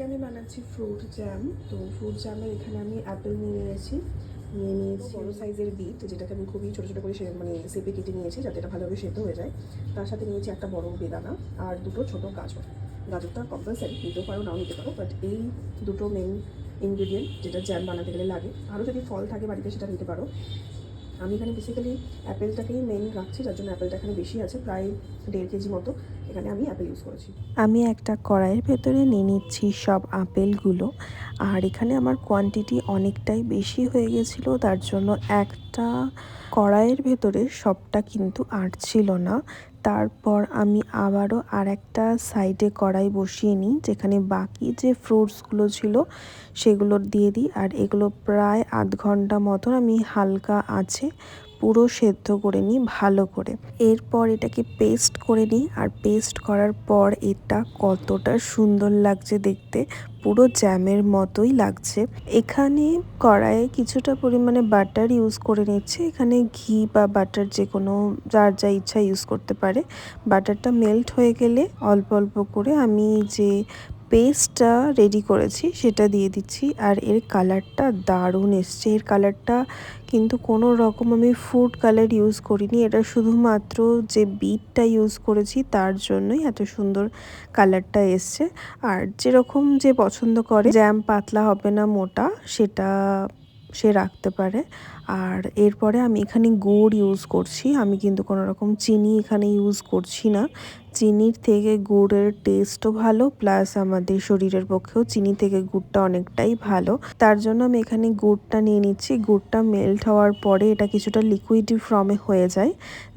আজকে আমি বানাচ্ছি ফ্রুট জ্যাম। তো ফ্রুট জ্যামের এখানে আমি অ্যাপেল নিয়ে নিয়েছি বড় সাইজের বিট, যেটাকে আমি খুবই ছোটো ছোটো করে শেপে কেটে নিয়েছি যাতে এটা ভালোভাবে সেদ্ধ হয়ে যায়। তার সাথে নিয়েছি একটা বড় বেদানা আর দুটো ছোটো গাজর। গাজরটা কম্পালসারি, নিতেও পারো নাও নিতে পারো, বাট এই দুটো মেন ইনগ্রিডিয়েন্ট যেটা জ্যাম বানাতে গেলে লাগে। আরও যদি ফল থাকে বাড়িতে সেটা নিতে পারো। আমি এখানে বেসিক্যালি অ্যাপেলটাকেই মেন রাখছি, যার জন্য অ্যাপেলটা এখানে বেশি আছে, প্রায় 1.5 কেজি মতো এখানে আমি অ্যাপেল ইউজ করেছি। আমি একটা কড়াইয়ের ভেতরে নিয়ে নিচ্ছি সব আপেলগুলো। আর এখানে আমার কোয়ান্টিটি অনেকটাই বেশি হয়ে গেছিলো, তার জন্য একটা কড়াইয়ের ভেতরে সবটা কিন্তু আটছিল না। তারপর আমি আবারও আরেকটা সাইডে কড়াই বসিয়ে নিই, যেখানে বাকি যে ফ্রুটসগুলো ছিল সেগুলো দিয়ে দিই। আর এগুলো প্রায় আধ ঘন্টা মতন আমি হালকা আঁচে পুরো সেদ্ধ করে নিই ভালো করে। এরপর এটাকে পেস্ট করে নিই। আর পেস্ট করার পর এটা কতটা সুন্দর লাগছে দেখতে, পুরো জ্যামের মতোই লাগছে। এখানে কড়াইয়ে কিছুটা পরিমাণে বাটার ইউজ করে নিচ্ছে। এখানে ঘি বা বাটার যে কোনো যার যা ইচ্ছা ইউজ করতে পারে। বাটারটা মেল্ট হয়ে গেলে অল্প অল্প করে আমি যে পেস্টটা রেডি করেছি সেটা দিয়ে দিচ্ছি। আর এর কালারটা দারুণ এসছে। এর কালারটা কিন্তু কোনো রকম আমি ফুড কালার ইউজ করিনি, এটা শুধুমাত্র যে বিটটা ইউজ করেছি তার জন্যই এত সুন্দর কালারটা এসছে। আর যেরকম যে পছন্দ করে জ্যাম পাতলা হবে না মোটা, সেটা সে রাখতে পারে। আর এরপরে আমি এখানে গুড় ইউজ করছি, আমি কিন্তু কোনো রকম চিনি এখানে ইউজ করছি না। চিনির থেকে গুড়ের টেস্টও ভালো, প্লাস আমাদের শরীরের পক্ষেও চিনি থেকে গুড়টা অনেকটাই ভালো। তার জন্য আমি এখানে গুড়টা নিয়ে নিচ্ছি। গুড়টা মেল্ট হওয়ার পরে এটা কিছুটা লিকুইড ফর্মে হয়ে যায়,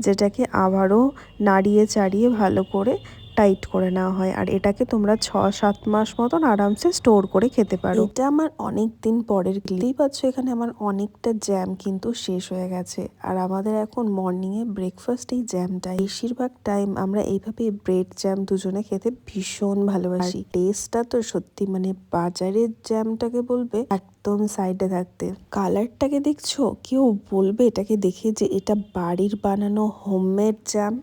যেটাকে আবারও নাড়িয়ে চাড়িয়ে ভালো করে টাইট করে নেওয়া হয়। আর এটাকে তোমরা 6-7 মাস মতন আরামসে স্টোর করে খেতে পারো। এটা আমার অনেক দিন পরের, দেখতেই পাচ্ছ এখানে আমার অনেকটা জ্যাম কিন্তু শেষ হয়ে গেছে। আর আমাদের এখন মর্নিংয়ে ব্রেকফাস্ট এই জ্যামটাই। বেশিরভাগ টাইম আমরা এইভাবে ব্রেড জ্যাম দুজনে খেতে ভীষণ ভালোবাসি। টেস্টটা তো সত্যি, মানে বাজারের জ্যামটাকে বলবে একদম সাইডে থাকতে। কালারটাকে দেখছো, কেউ বলবে এটাকে দেখে যে এটা বাড়ির বানানো হোমমেড জ্যাম।